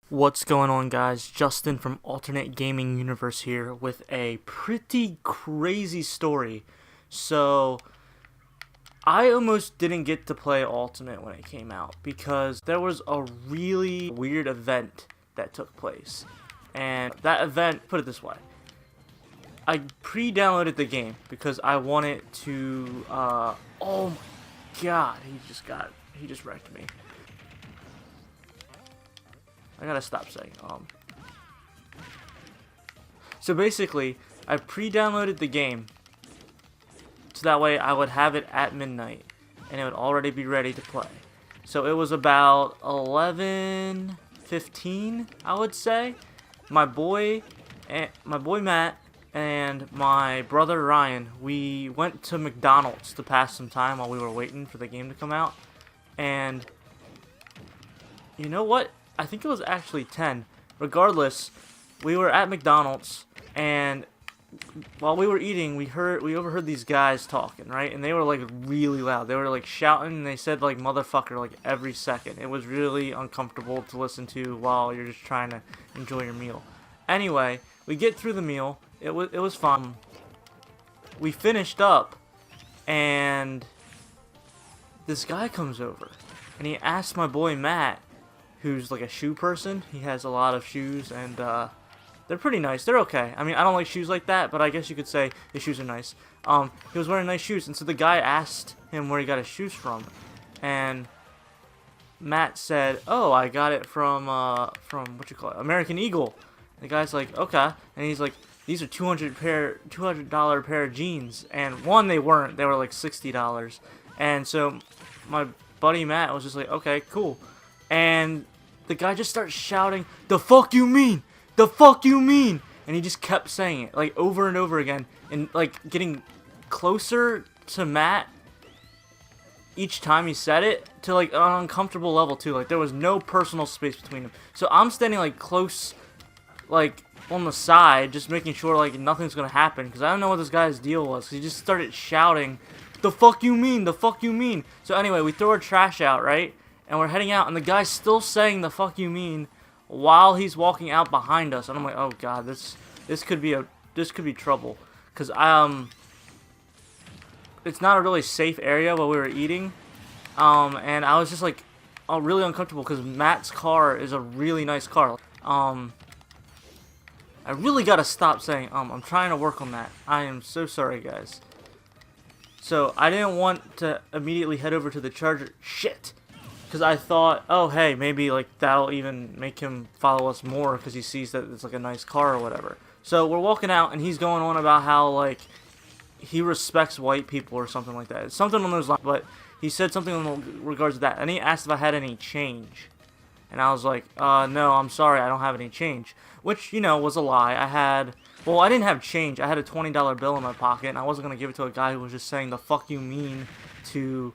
What's going on, guys? Justin from Alternate Gaming Universe here with a pretty crazy story. So, I almost didn't get to play Alternate when it came out because there was a really weird event that took place. And that event, put it this way, I pre-downloaded the game because I wanted to, oh my god, he just wrecked me. I gotta stop saying So basically, I pre-downloaded the game so that way I would have it at midnight and it would already be ready to play. So it was about 11:15, I would say. My boy Matt and my brother Ryan, we went to McDonald's to pass some time while we were waiting for the game to come out. And you know what? I think it was actually 10. Regardless, we were at McDonald's, and while we were eating, we overheard these guys talking, right? And they were like really loud. They were like shouting, and they said like motherfucker like every second. It was really uncomfortable to listen to while you're just trying to enjoy your meal. Anyway, we get through the meal. It was fun. We finished up, and this guy comes over, and he asked my boy Matt, who's like a shoe person. He has a lot of shoes, and they're pretty nice. They're okay. I mean, I don't like shoes like that, but I guess you could say his shoes are nice. He was wearing nice shoes, and so the guy asked him where he got his shoes from, and Matt said, "Oh, I got it from what you call it, American Eagle." And the guy's like, "Okay," and he's like, "These are $200 pair of jeans," and one, they weren't. They were like $60, and so my buddy Matt was just like, "Okay, cool," and the guy just starts shouting, "The fuck you mean? The fuck you mean?" And he just kept saying it, like, over and over again, and, like, getting closer to Matt each time he said it, to, like, an uncomfortable level, too. Like, there was no personal space between them. So I'm standing, like, close, like, on the side, just making sure, like, nothing's gonna happen, because I don't know what this guy's deal was. He just started shouting, "The fuck you mean? The fuck you mean?" So anyway, we throw our trash out, right? And we're heading out, and the guy's still saying "the fuck you mean" while he's walking out behind us. And I'm like, oh god, this could be trouble, because it's not a really safe area while we were eating, and I was just like, really uncomfortable because Matt's car is a really nice car. I really gotta stop saying I'm trying to work on that. I am so sorry, guys. So I didn't want to immediately head over to the charger. Shit. Because I thought, oh, hey, maybe, like, that'll even make him follow us more because he sees that it's, like, a nice car or whatever. So we're walking out, and he's going on about how, like, he respects white people or something like that. It's something on those lines, but he said something in regards to that. And he asked if I had any change. And I was like, no, I'm sorry, I don't have any change. Which, you know, was a lie. Well, I didn't have change. I had a $20 bill in my pocket, and I wasn't going to give it to a guy who was just saying "the fuck you mean" to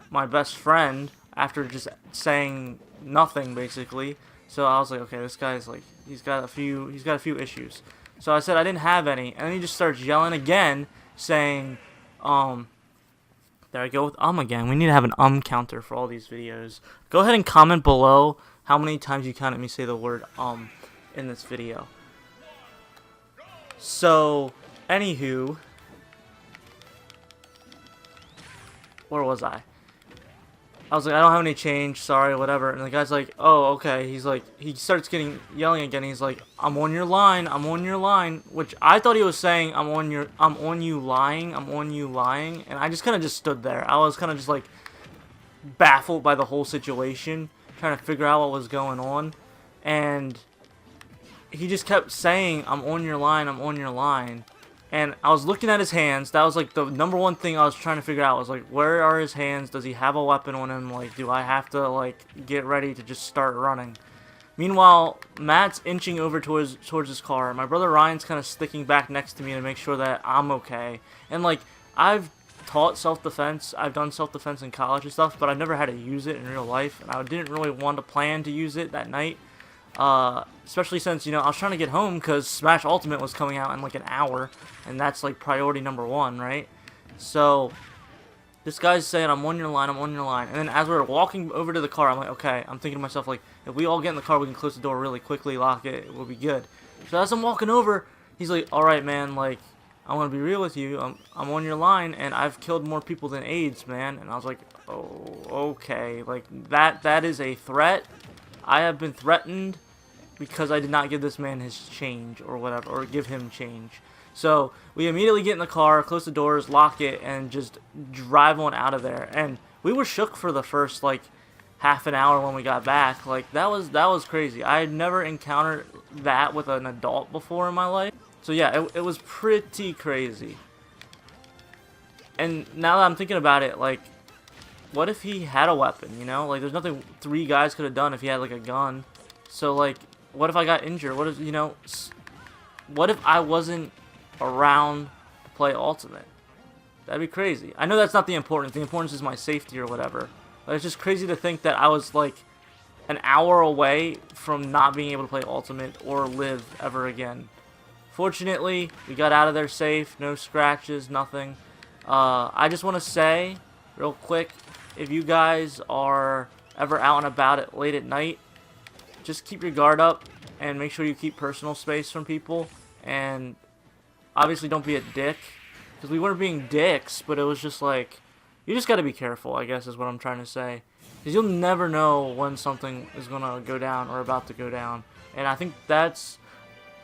my best friend after just saying nothing, basically. So I was like, okay, this guy's like, he's got a few issues. So I said I didn't have any, and then he just starts yelling again, saying, there I go with again. We need to have an counter for all these videos. Go ahead and comment below how many times you counted me say the word in this video. So, anywho, where was I? I was like, I don't have any change, sorry, whatever. And the guy's like, oh, okay. He's like, he starts yelling again. He's like, I'm on your line, which I thought he was saying, I'm on you lying. And I just kind of just stood there. I was kind of just like baffled by the whole situation, trying to figure out what was going on. And he just kept saying, I'm on your line. And I was looking at his hands. That was like the number one thing I was trying to figure out, was like, where are his hands? Does he have a weapon on him? Like, do I have to, like, get ready to just start running? Meanwhile, Matt's inching over towards his car. My brother Ryan's kind of sticking back next to me to make sure that I'm okay. And, like, I've taught self-defense. I've done self-defense in college and stuff, but I've never had to use it in real life. And I didn't really want to plan to use it that night. Especially since, you know, I was trying to get home because Smash Ultimate was coming out in like an hour, and that's like priority number one, right? So this guy's saying, I'm on your line, and then as we were walking over to the car, I'm like, okay, I'm thinking to myself, like, If we all get in the car, we can close the door really quickly, lock it, we'll be good. So as I'm walking over, he's like, alright, man, like, I'm gonna be real with you. I'm on your line, and I've killed more people than AIDS, man. And I was like, oh, okay. Like, that is a threat. I have been threatened because I did not give this man his change or whatever, or give him change. So we immediately get in the car, close the doors, lock it, and just drive on out of there. And we were shook for the first, like, half an hour when we got back. Like, that was crazy. I had never encountered that with an adult before in my life. So yeah, it was pretty crazy. And now that I'm thinking about it, like, what if he had a weapon, you know? Like, there's nothing 3 guys could have done if he had, like, a gun. So, like, what if I got injured? What if, you know, what if I wasn't around to play Ultimate? That'd be crazy. I know that's not the importance. The importance is my safety or whatever. But it's just crazy to think that I was, like, an hour away from not being able to play Ultimate or live ever again. Fortunately, we got out of there safe, no scratches, nothing. I just want to say, real quick, if you guys are ever out and about at late at night, just keep your guard up and make sure you keep personal space from people. And obviously don't be a dick, because we weren't being dicks, but it was just like, you just got to be careful, I guess is what I'm trying to say. Because you'll never know when something is going to go down or about to go down. And I think that's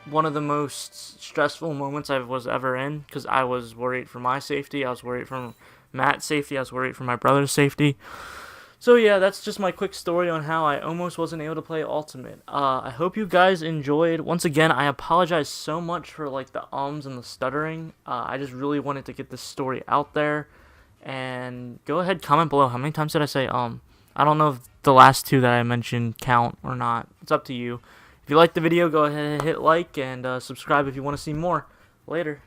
one of the most stressful moments I was ever in, because I was worried for my safety, I was worried for Matt's safety, I was worried for my brother's safety. So yeah, that's just my quick story on how I almost wasn't able to play Ultimate. I hope you guys enjoyed. Once again, I apologize so much for like the ums and the stuttering. I just really wanted to get this story out there. And go ahead, comment below. How many times did I say I don't know if the last 2 that I mentioned count or not. It's up to you. If you liked the video, go ahead and hit like and subscribe if you want to see more. Later.